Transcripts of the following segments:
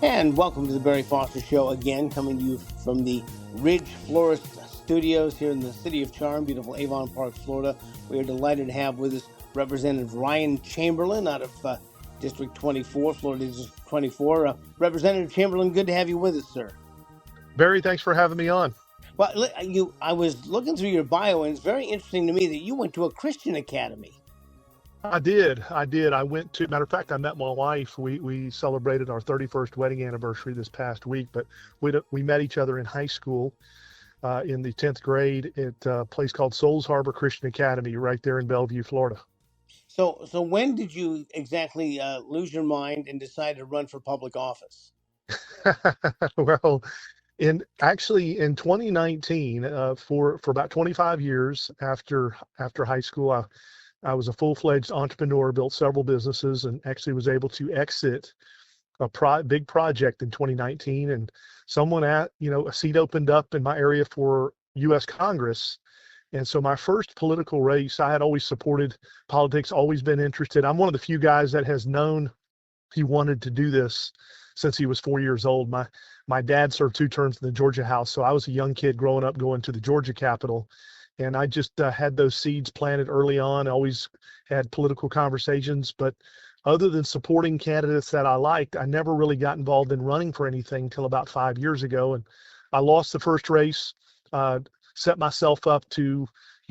And welcome to the BarryFoster Show again, coming to you from the Ridge Florist Studios here in the city of Charm, beautiful Avon Park, Florida. We are delighted to have with us Representative Ryan Chamberlain out of District 24, Florida District 24. Representative Chamberlain, good to have you with us, sir. Barry, thanks for having me on. Well, I was looking through your bio, and it's very interesting to me that you went to a Christian academy. I did. I went to, matter of fact, I met my wife. We celebrated our 31st wedding anniversary this past week, but we met each other in high school in the 10th grade at a place called Souls Harbor Christian Academy right there in Bellevue, Florida. So when did you exactly lose your mind and decide to run for public office? Well, in 2019, for about 25 years after high school, I was a full-fledged entrepreneur, built several businesses, and actually was able to exit a big project in 2019. And a seat opened up in my area for U.S. Congress. And so my first political race, I had always supported politics, always been interested. I'm one of the few guys that has known he wanted to do this since he was 4 years old. My dad served 2 terms in the Georgia House, so I was a young kid growing up going to the Georgia Capitol. And I just had those seeds planted early on. I always had political conversations, but other than supporting candidates that I liked, I never really got involved in running for anything until about 5 years ago. And I lost the first race, set myself up to,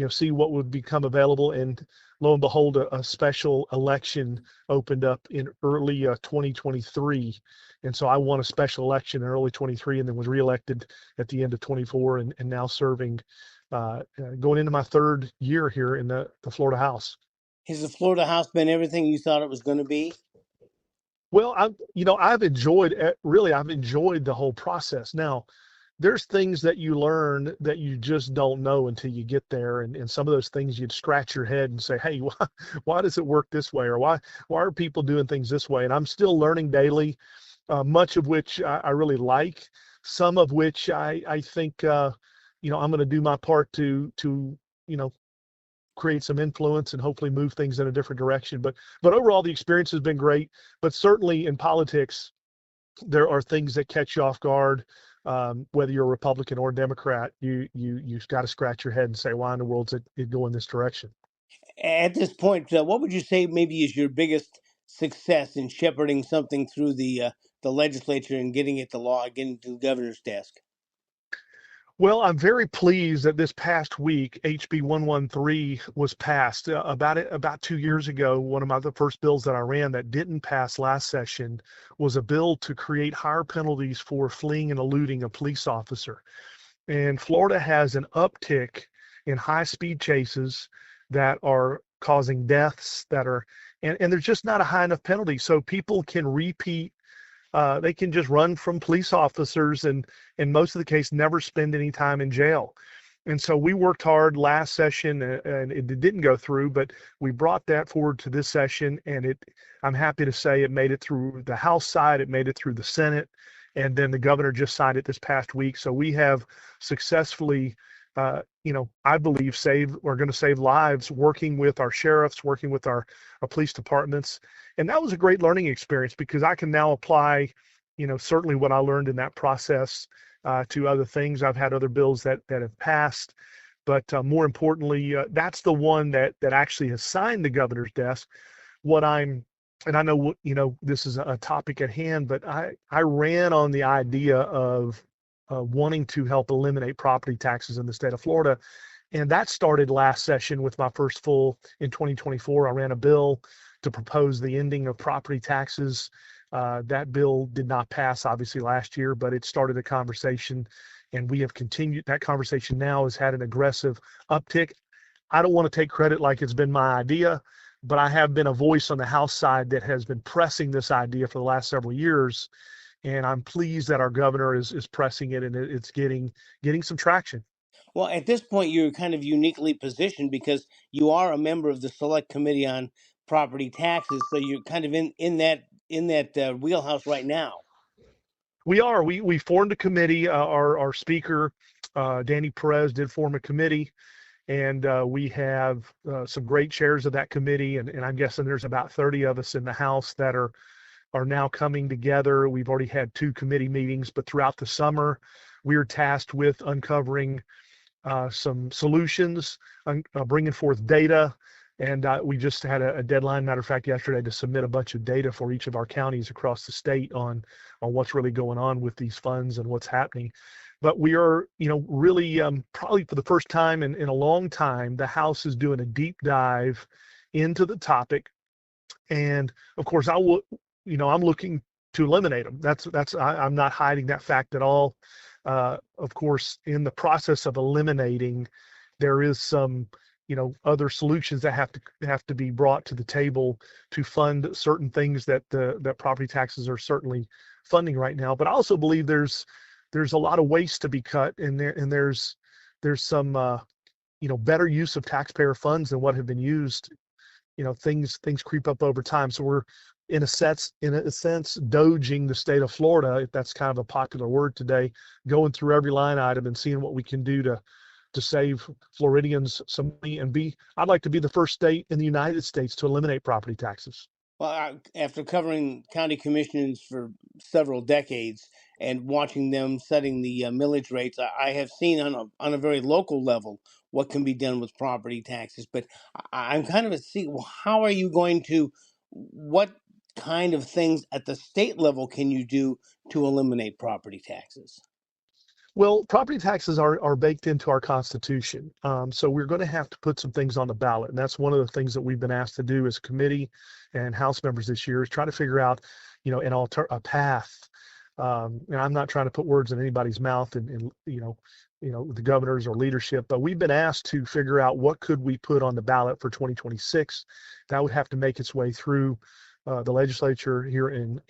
see what would become available. And lo and behold, a special election opened up in early 2023. And so I won a special election in early 23 and then was reelected at the end of 24 and now serving going into my 3rd year here in the Florida House. Has the Florida House been everything you thought it was going to be? Well, I've enjoyed the whole process. Now, there's things that you learn that you just don't know until you get there, and some of those things you'd scratch your head and say, "Hey, why does it work this way?" Or why are people doing things this way? And I'm still learning daily, much of which I really like, some of which I think I'm going to do my part to create some influence and hopefully move things in a different direction. But overall, the experience has been great. But certainly in politics, there are things that catch you off guard. Whether you're a Republican or a Democrat, you've got to scratch your head and say, why in the world is it going this direction? At this point, what would you say maybe is your biggest success in shepherding something through the legislature and getting it to law, getting to the governor's desk? Well, I'm very pleased that this past week, HB 113 was passed. About 2 years ago, one of the first bills that I ran that didn't pass last session was a bill to create higher penalties for fleeing and eluding a police officer. And Florida has an uptick in high-speed chases that are causing deaths and there's just not a high enough penalty. So people can repeat they can just run from police officers and in most of the case never spend any time in jail. And so we worked hard last session and it didn't go through, but we brought that forward to this session and I'm happy to say it made it through the House side, it made it through the Senate, and then the governor just signed it this past week. So we have successfully I believe we're going to save lives working with our sheriffs, working with our police departments. And that was a great learning experience because I can now apply, certainly what I learned in that process to other things. I've had other bills that have passed, but more importantly, that's the one that actually has signed the governor's desk. And I know, this is a topic at hand, but I ran on the idea of wanting to help eliminate property taxes in the state of Florida. And that started last session with my first full in 2024. I ran a bill to propose the ending of property taxes. That bill did not pass, obviously, last year, but it started a conversation, and we have continued. That conversation now has had an aggressive uptick. I don't want to take credit like it's been my idea, but I have been a voice on the House side that has been pressing this idea for the last several years. And I'm pleased that our governor is pressing it and it's getting some traction. Well, at this point, you're kind of uniquely positioned because you are a member of the Select Committee on Property Taxes, so you're kind of in that wheelhouse right now. We formed a committee. Our speaker, Danny Perez, did form a committee, and we have some great chairs of that committee. And I'm guessing there's about 30 of us in the House that are are now coming together. We've already had 2 committee meetings, but throughout the summer, we are tasked with uncovering some solutions, bringing forth data. And we just had a deadline, matter of fact, yesterday to submit a bunch of data for each of our counties across the state on what's really going on with these funds and what's happening. But we are, really probably for the first time in a long time, the House is doing a deep dive into the topic. And of course, I'm looking to eliminate them. I'm not hiding that fact at all. Of course, in the process of eliminating, there is some, other solutions that have to be brought to the table to fund certain things that property taxes are certainly funding right now. But I also believe there's a lot of waste to be cut, and there's some better use of taxpayer funds than what have been used. Things creep up over time. So we're in a sense doging the state of Florida, if that's kind of a popular word today, going through every line item and seeing what we can do to save Floridians some money. And I'd like to be the first state in the United States to eliminate property taxes. Well, after covering county commissions for several decades and watching them setting the millage rates, I have seen on a very local level what can be done with property taxes. But I'm kind of well, how are you going to, what kind of things at the state level can you do to eliminate property taxes? Well, property taxes are baked into our Constitution. So we're going to have to put some things on the ballot. And that's one of the things that we've been asked to do as a committee and House members this year, is try to figure out, a path. And I'm not trying to put words in anybody's mouth and the governors or leadership, but we've been asked to figure out what could we put on the ballot for 2026. That would have to make its way through the legislature here in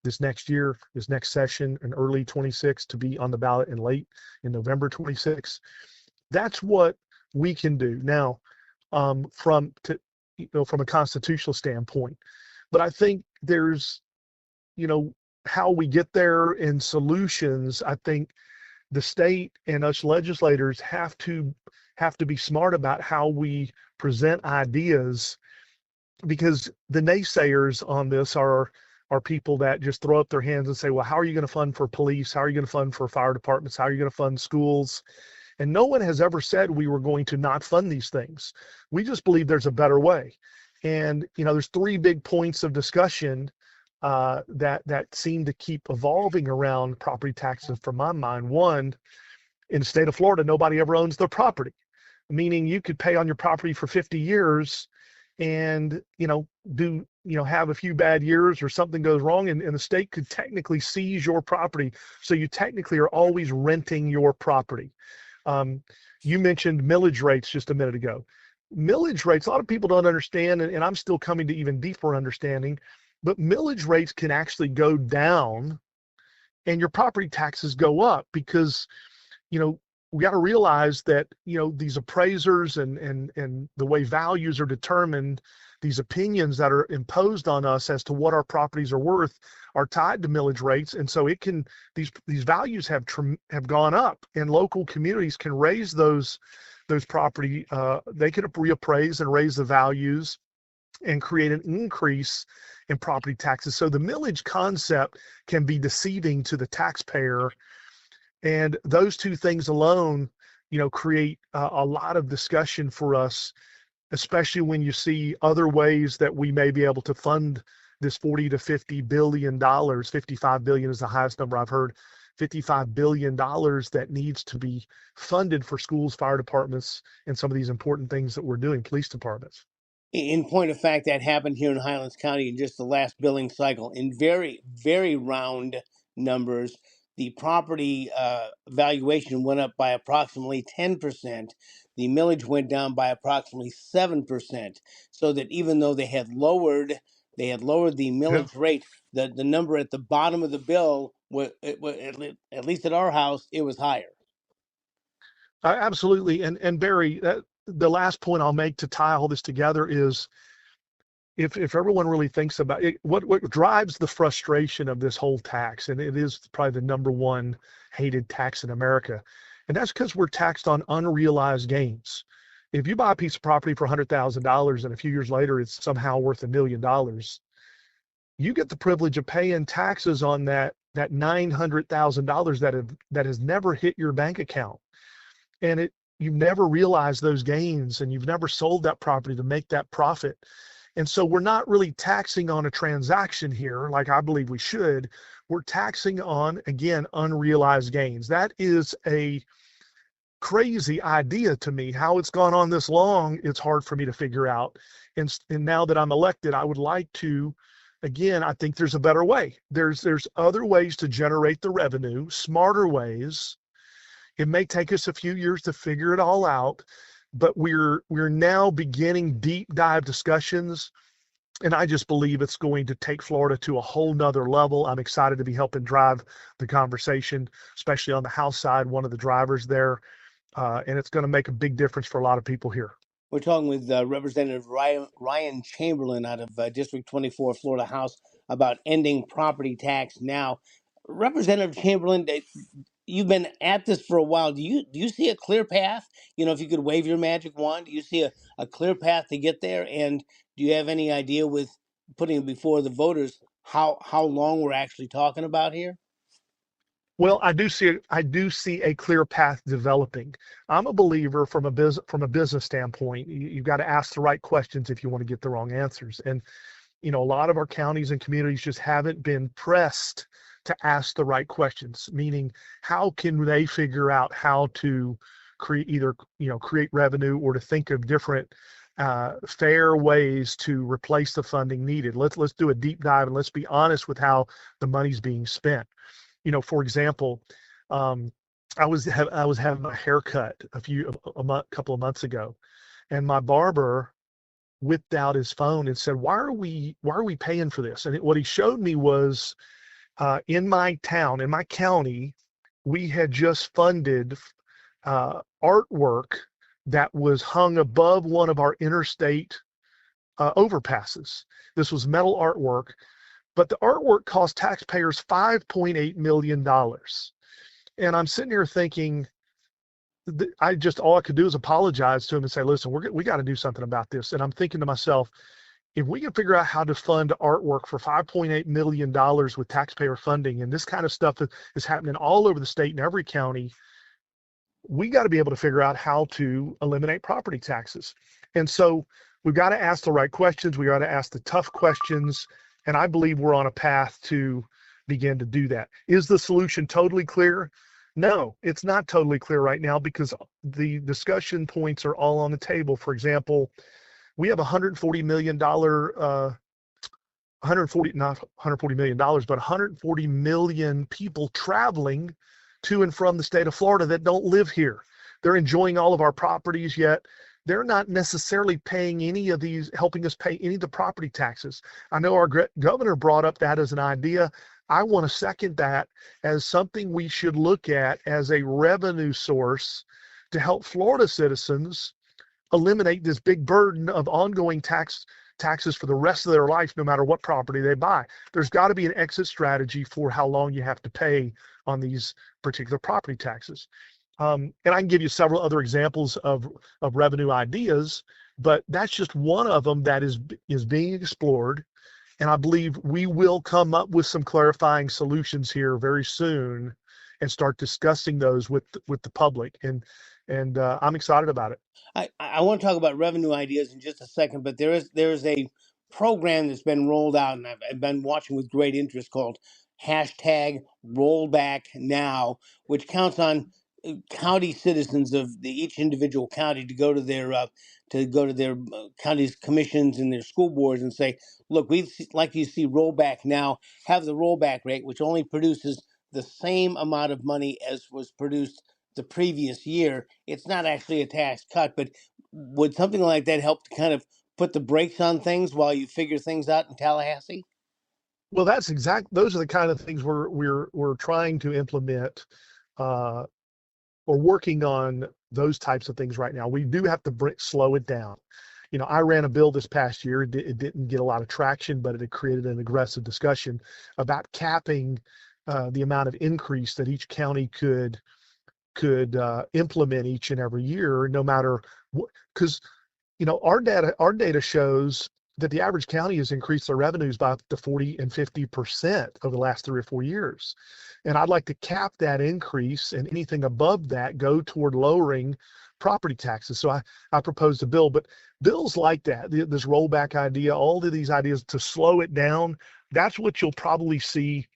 this next year, this next session in early 26, to be on the ballot in November 26. That's what we can do now, from a constitutional standpoint. But I think there's, how we get there and solutions. I think the state and us legislators have to be smart about how we present ideas, because the naysayers on this are people that just throw up their hands and say, well, how are you going to fund for police? How are you going to fund for fire departments? How are you going to fund schools? And no one has ever said we were going to not fund these things. We just believe there's a better way. And, there's 3 big points of discussion that seem to keep evolving around property taxes from my mind. One, in the state of Florida, nobody ever owns their property, meaning you could pay on your property for 50 years and have a few bad years or something goes wrong, and the state could technically seize your property. So you technically are always renting your property. You mentioned millage rates just a minute ago. Millage rates, a lot of people don't understand, and I'm still coming to even deeper understanding, but millage rates can actually go down and your property taxes go up, because we got to realize that these appraisers and the way values are determined, these opinions that are imposed on us as to what our properties are worth are tied to millage rates. And so these values have gone up, and local communities can raise those property, they can reappraise and raise the values and create an increase in property taxes. So the millage concept can be deceiving to the taxpayer. And those 2 things alone, create a lot of discussion for us, especially when you see other ways that we may be able to fund this $40 to $50 billion. 55 billion is the highest number I've heard. $55 billion that needs to be funded for schools, fire departments, and some of these important things that we're doing, police departments. In point of fact, that happened here in Highlands County in just the last billing cycle. In very, very round numbers, the property valuation went up by approximately 10%. The millage went down by approximately 7%. So that even though they had lowered the millage rate, the number at the bottom of the bill was, at least at our house, it was higher. Absolutely. And Barry, the last point I'll make to tie all this together is, if everyone really thinks about it, what drives the frustration of this whole tax, and it is probably the number one hated tax in America, and that's because we're taxed on unrealized gains. If you buy a piece of property for $100,000 and a few years later it's somehow worth $1 million, you get the privilege of paying taxes on that $900,000 that has never hit your bank account, and you've never realized those gains, and you've never sold that property to make that profit. And so we're not really taxing on a transaction here like I believe we should. We're taxing on, again, unrealized gains. That is a crazy idea to me. How it's gone on this long, it's hard for me to figure out. And now that I'm elected, I would like to, again, I think there's a better way. There's other ways to generate the revenue, smarter ways. It may take us a few years to figure it all out, but we're now beginning deep dive discussions, and I just believe it's going to take Florida to a whole nother level. I'm excited to be helping drive the conversation, especially on the House side, one of the drivers there, and it's going to make a big difference for a lot of people here. We're talking with Representative Ryan Chamberlain out of District 24, Florida House, about ending property tax now. Representative Chamberlain, you've been at this for a while. Do you see a clear path? If you could wave your magic wand, do you see a clear path to get there? And do you have any idea, with putting it before the voters, how long we're actually talking about here? Well, I do see a clear path developing. I'm a believer from a business standpoint. You've got to ask the right questions if you want to get the wrong answers. And a lot of our counties and communities just haven't been pressed to ask the right questions, meaning how can they figure out how to create revenue, or to think of different fair ways to replace the funding needed. Let's do a deep dive, and let's be honest with how the money's being spent. For example, I was having a haircut a couple of months ago, and my barber whipped out his phone and said, why are we paying for this? And what he showed me was, in my county, we had just funded artwork that was hung above one of our interstate overpasses. This was metal artwork, but the artwork cost taxpayers $5.8 million. And I'm sitting here thinking, all I could do is apologize to him and say, listen, we got to do something about this. And I'm thinking to myself, if we can figure out how to fund artwork for $5.8 million with taxpayer funding, and this kind of stuff is happening all over the state in every county, we got to be able to figure out how to eliminate property taxes. And so we've got to ask the right questions. We got to ask the tough questions. And I believe we're on a path to begin to do that. Is the solution totally clear? No, it's not totally clear right now, because the discussion points are all on the table. For example, we have $140 million, not $140 million, but 140 million people traveling to and from the state of Florida that don't live here. They're enjoying all of our properties, yet they're not necessarily paying helping us pay any of the property taxes. I know our governor brought up that as an idea. I want to second that as something we should look at as a revenue source to help Florida citizens eliminate this big burden of ongoing taxes for the rest of their life, no matter what property they buy. There's got to be an exit strategy for how long you have to pay on these particular property taxes. And I can give you several other examples of revenue ideas, but that's just one of them that is being explored. And I believe we will come up with some clarifying solutions here very soon and start discussing those with the public. And I'm excited about it. I want to talk about revenue ideas in just a second, but there's a program that's been rolled out, and I've been watching with great interest, called #Rollback Now, which counts on county citizens of each individual county to go to their county's commissions and their school boards and say, look, we'd like you to see rollback now, have the rollback rate, which only produces the same amount of money as was produced the previous year. It's not actually a tax cut, but would something like that help to kind of put the brakes on things while you figure things out in Tallahassee? Well, those are the kind of things we're trying to implement, or working on those types of things right now. We do have to slow it down. I ran a bill this past year. It didn't get a lot of traction, but it created an aggressive discussion about capping the amount of increase that each county could implement each and every year, no matter what. Because our data shows that the average county has increased their revenues by up to 40 and 50% over the last 3 or 4 years. And I'd like to cap that increase, and anything above that go toward lowering property taxes. So I proposed a bill, but bills like that, this rollback idea, all of these ideas to slow it down, that's what you'll probably see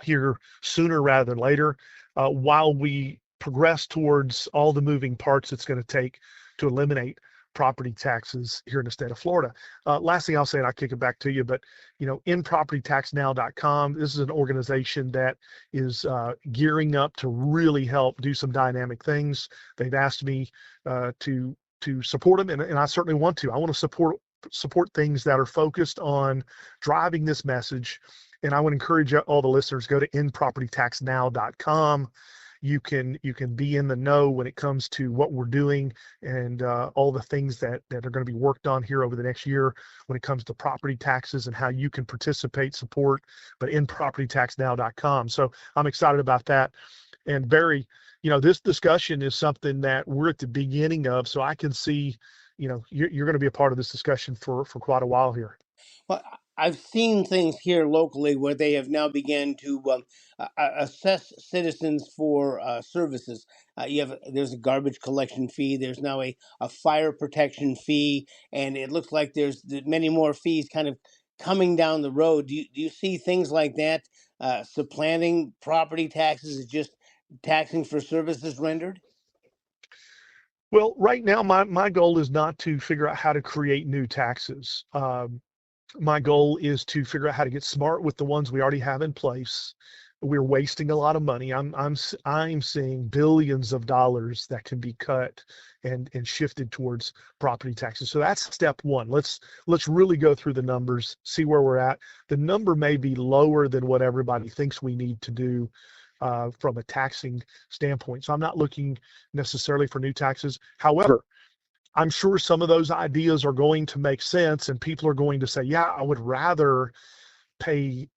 here sooner rather than later, while we progress towards all the moving parts it's going to take to eliminate property taxes here in the state of Florida. Last thing I'll say, and I'll kick it back to you, but inpropertytaxnow.com, this is an organization that is gearing up to really help do some dynamic things. They've asked me to support them, and I certainly want to. I want to support things that are focused on driving this message. And I would encourage all the listeners, go to inpropertytaxnow.com. You can be in the know when it comes to what we're doing and all the things that are going to be worked on here over the next year when it comes to property taxes and how you can participate, support, but inpropertytaxnow.com. So I'm excited about that. And Barry, this discussion is something that we're at the beginning of, so I can see, you're going to be a part of this discussion for quite a while here. Well, I've seen things here locally where they have now began to assess citizens for services. There's a garbage collection fee. There's now a fire protection fee, and it looks like there's many more fees kind of coming down the road. Do you see things like that supplanting property taxes as just taxing for services rendered? Well, right now, my goal is not to figure out how to create new taxes. My goal is to figure out how to get smart with the ones we already have in place. We're wasting a lot of money. I'm seeing billions of dollars that can be cut and shifted towards property taxes. So that's step one. Let's really go through the numbers, see where we're at. The number may be lower than what everybody thinks we need to do from a taxing standpoint. So I'm not looking necessarily for new taxes. However, I'm sure some of those ideas are going to make sense, and people are going to say, yeah, I would rather pay,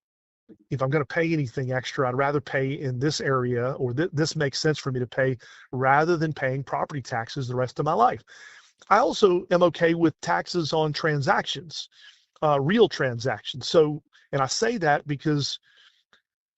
if I'm going to pay anything extra, I'd rather pay in this area, or this makes sense for me to pay rather than paying property taxes the rest of my life. I also am okay with taxes on transactions, real transactions. So, and I say that because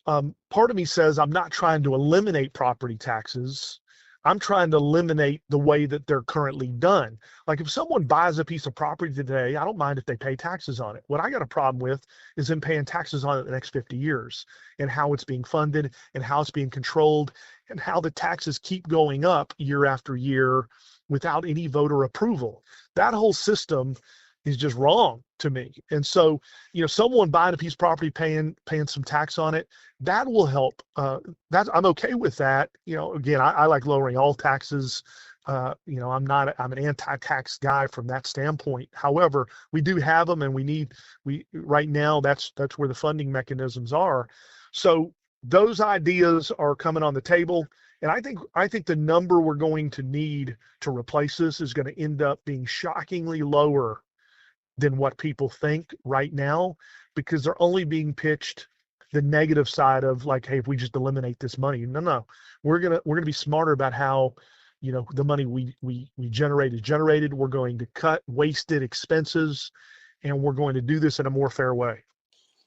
part of me says I'm not trying to eliminate property taxes. I'm trying to eliminate the way that they're currently done. Like if someone buys a piece of property today, I don't mind if they pay taxes on it. What I got a problem with is them paying taxes on it the next 50 years and how it's being funded and how it's being controlled and how the taxes keep going up year after year without any voter approval. That whole system is just wrong to me. And so, someone buying a piece of property, paying some tax on it, that will help. I'm okay with that. Again, I like lowering all taxes. I'm an anti-tax guy from that standpoint. However, we do have them, and right now that's where the funding mechanisms are. So those ideas are coming on the table. And I think the number we're going to need to replace this is going to end up being shockingly lower than what people think right now, because they're only being pitched the negative side of like, hey, if we just eliminate this money. No, we're gonna be smarter about how the money we generate is generated. We're going to cut wasted expenses, and we're going to do this in a more fair way.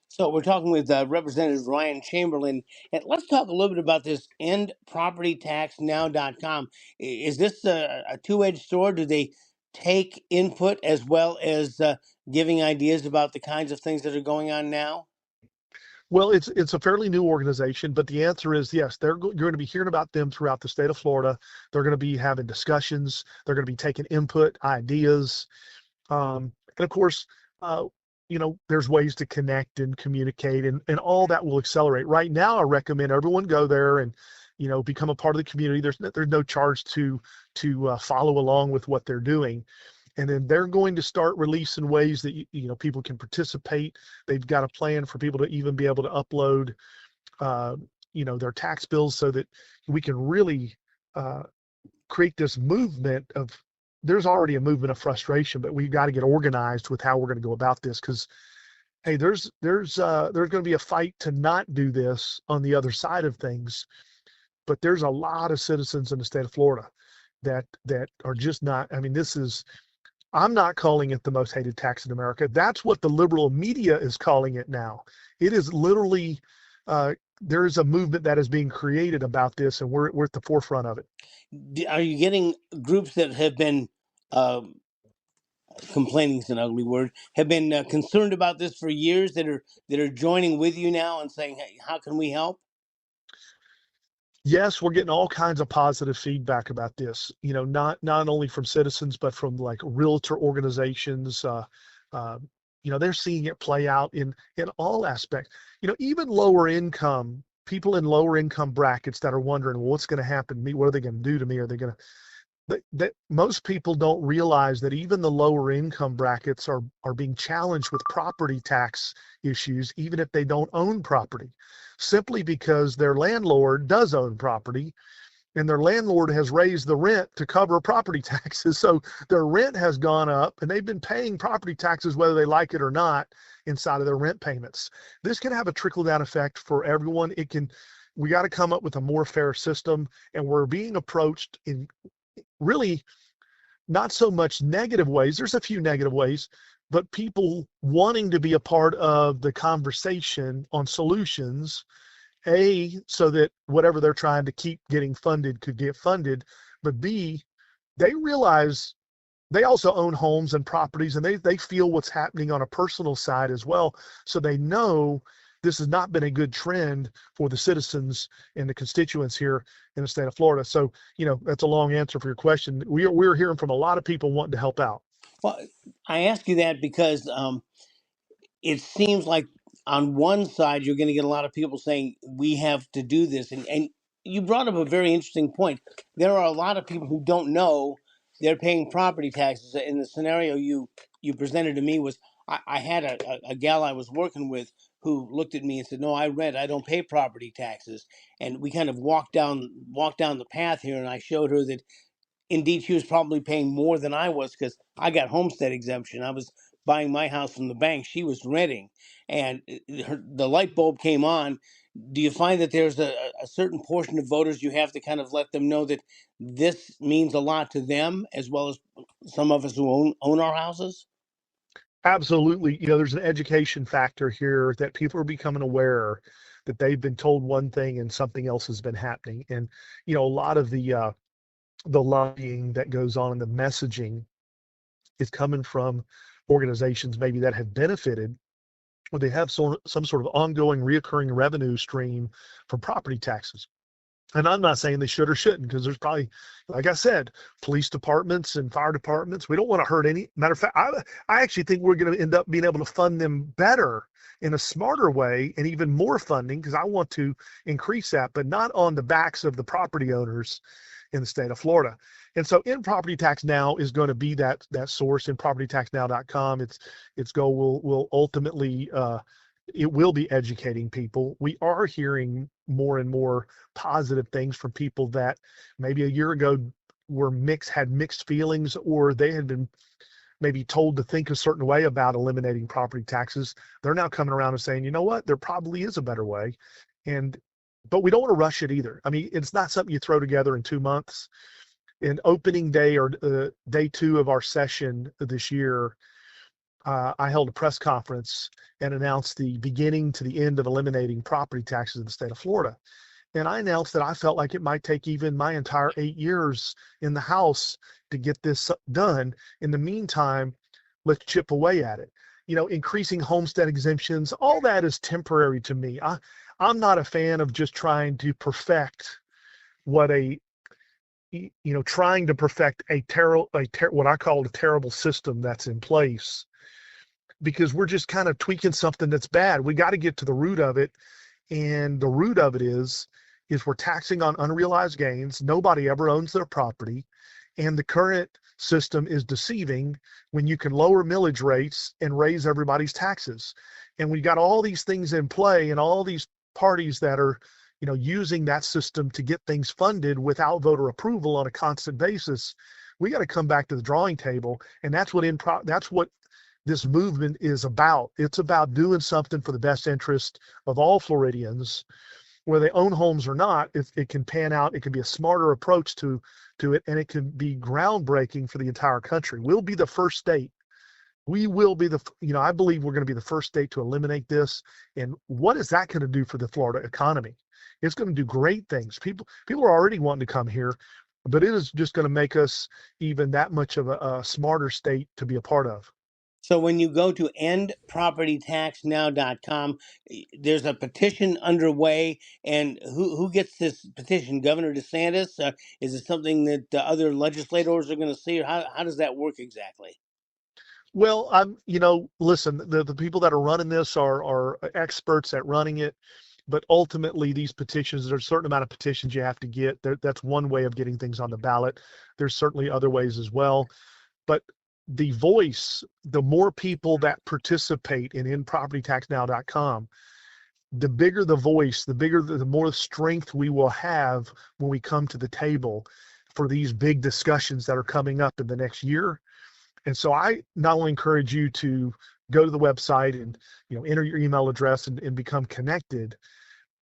So we're talking with Representative Ryan Chamberlain, and let's talk a little bit about this endpropertytaxnow.com. Is this a two-edged sword? Do they take input as well as giving ideas about the kinds of things that are going on now? Well, it's a fairly new organization, but the answer is yes. You're going to be hearing about them throughout the state of Florida. They're going to be having discussions. They're going to be taking input, ideas, and of course, there's ways to connect and communicate, and all that will accelerate. Right now, I recommend everyone go there and become a part of the community. There's no charge to follow along with what they're doing. And then they're going to start releasing ways that people can participate. They've got a plan for people to even be able to upload their tax bills so that we can really create this movement of, there's already a movement of frustration, but we've got to get organized with how we're going to go about this, because hey, there's going to be a fight to not do this on the other side of things. But there's a lot of citizens in the state of Florida that are just not, this is I'm not calling it the most hated tax in America. That's what the liberal media is calling it now. It is literally, there is a movement that is being created about this, and we're at the forefront of it. Are you getting groups that have been uh, complaining is an ugly word, have been concerned about this for years, that are joining with you now and saying, hey, how can we help? Yes, we're getting all kinds of positive feedback about this. Not only from citizens, but from like realtor organizations. Uh, they're seeing it play out in all aspects. Even lower income people in lower income brackets that are wondering, well, what's going to happen to me? What are they going to do to me? Are they going to that most people don't realize that even the lower income brackets are being challenged with property tax issues, even if they don't own property, simply because their landlord does own property and their landlord has raised the rent to cover property taxes. So their rent has gone up and they've been paying property taxes whether they like it or not inside of their rent payments. This can have a trickle down effect for everyone. We got to come up with a more fair system, and we're being approached in really not so much negative ways. There's a few negative ways, but people wanting to be a part of the conversation on solutions, so that whatever they're trying to keep getting funded could get funded, but B, they realize they also own homes and properties, and they feel what's happening on a personal side as well. So they know this has not been a good trend for the citizens and the constituents here in the state of Florida. So, that's a long answer for your question. We're hearing from a lot of people wanting to help out. Well, I ask you that because it seems like on one side you're going to get a lot of people saying we have to do this, and you brought up a very interesting point. There are a lot of people who don't know they're paying property taxes. In the scenario you presented to me was, I had a gal I was working with who looked at me and said, no, I don't pay property taxes. And we kind of walked down the path here, and I showed her that indeed she was probably paying more than I was, because I got homestead exemption. I was buying my house from the bank. She was renting, and the light bulb came on. Do you find that there's a certain portion of voters you have to kind of let them know that this means a lot to them, as well as some of us who own our houses? Absolutely. There's an education factor here that people are becoming aware that they've been told one thing and something else has been happening. And, a lot of the lobbying that goes on and the messaging is coming from organizations maybe that have benefited, or they have some sort of ongoing reoccurring revenue stream from property taxes. And I'm not saying they should or shouldn't, because there's probably, like I said, police departments and fire departments. We don't want to hurt any. Matter of fact, I actually think we're going to end up being able to fund them better in a smarter way, and even more funding, because I want to increase that, but not on the backs of the property owners in the state of Florida. And so In Property Tax Now is going to be that source. In propertytaxnow.com, its goal will ultimately, it will be educating people. We are hearing more and more positive things from people that maybe a year ago had mixed feelings, or they had been maybe told to think a certain way about eliminating property taxes. They're now coming around and saying, you know what, there probably is a better way. But we don't want to rush it either. I mean, it's not something you throw together in 2 months. In opening day, or day 2 of our session this year, I held a press conference and announced the beginning to the end of eliminating property taxes in the state of Florida. And I announced that I felt like it might take even my entire 8 years in the House to get this done. In the meantime, let's chip away at it. Increasing homestead exemptions, all that is temporary to me. I'm not a fan of just trying to perfect trying to perfect what I call a terrible system that's in place, because we're just kind of tweaking something that's bad. We got to get to the root of it. And the root of it is we're taxing on unrealized gains. Nobody ever owns their property. And the current system is deceiving when you can lower millage rates and raise everybody's taxes. And we got all these things in play, and all these parties that are, using that system to get things funded without voter approval on a constant basis. We got to come back to the drawing table. And that's what this movement is about. It's about doing something for the best interest of all Floridians, whether they own homes or not. It can pan out. It can be a smarter approach to to it, and it can be groundbreaking for the entire country. We'll be the first state. We will be I believe we're going to be the first state to eliminate this. And what is that going to do for the Florida economy? It's going to do great things. People are already wanting to come here, but it is just going to make us even that much of a smarter state to be a part of. So when you go to endpropertytaxnow.com, there's a petition underway, and who gets this petition? Governor DeSantis? Is it something that other legislators are going to see, or how does that work exactly? Well, listen, the people that are running this are experts at running it, but ultimately these petitions, there's a certain amount of petitions you have to get. That's one way of getting things on the ballot. There's certainly other ways as well, but the voice, the more people that participate in inpropertytaxnow.com, the bigger the voice, the more strength we will have when we come to the table for these big discussions that are coming up in the next year. And so I not only encourage you to go to the website and enter your email address and become connected,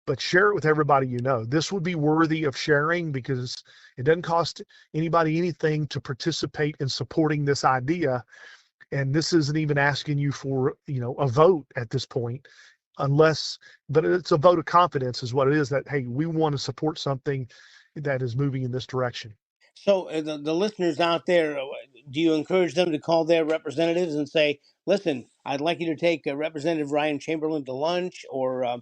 but share it with everybody you know. This would be worthy of sharing because it doesn't cost anybody anything to participate in supporting this idea. And this isn't even asking you for a vote at this point, but it's a vote of confidence is what it is, that hey, we want to support something that is moving in this direction. So the listeners out there, do you encourage them to call their representatives and say, "Listen, I'd like you to take Representative Ryan Chamberlain to lunch," or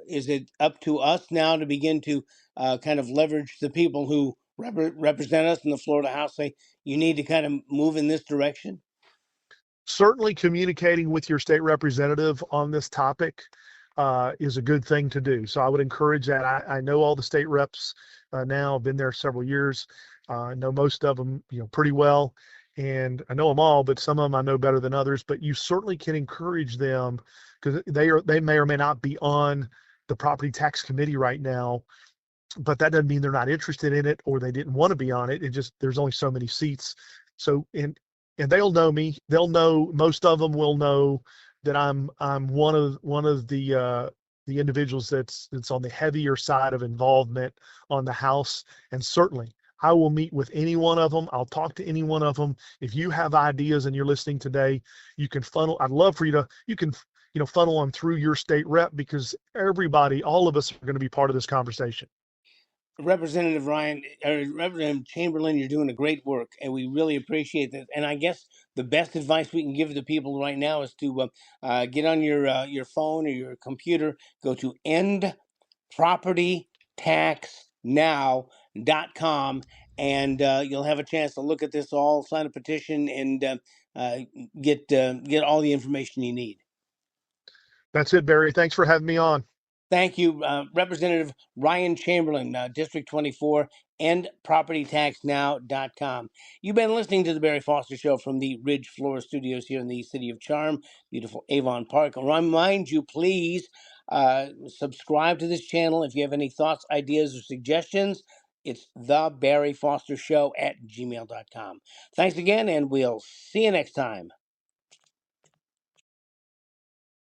is it up to us now to begin to kind of leverage the people who represent us in the Florida House? Say you need to kind of move in this direction. Certainly communicating with your state representative on this topic is a good thing to do. So I would encourage that. I know all the state reps now. I've been there several years. I know most of them, pretty well, and I know them all, but some of them I know better than others. But you certainly can encourage them because they may or may not be on the property tax committee right now, but that doesn't mean they're not interested in it or they didn't want to be on it. It just, there's only so many seats. So, and they'll know me. They'll know, most of them will know that I'm one of the individuals that's on the heavier side of involvement on the House. And certainly I will meet with any one of them. I'll talk to any one of them. If you have ideas and you're listening today, you can funnel. I'd love for you to, you can, funnel them through your state rep, because everybody, all of us are going to be part of this conversation. Representative Ryan, Representative Chamberlain, you're doing a great work, and we really appreciate that. And I guess the best advice we can give the people right now is to get on your phone or your computer, go to endpropertytaxnow.com, and you'll have a chance to look at this all, sign a petition, and get all the information you need. That's it, Barry. Thanks for having me on. Thank you, Representative Ryan Chamberlain, District 24, endpropertytaxnow.com. You've been listening to the BarryFoster Show from the Ridge, Florida studios here in the city of Charm, beautiful Avon Park. I'll remind you, please subscribe to this channel. If you have any thoughts, ideas, or suggestions, it's the BarryFoster Show at gmail.com. Thanks again, and we'll see you next time.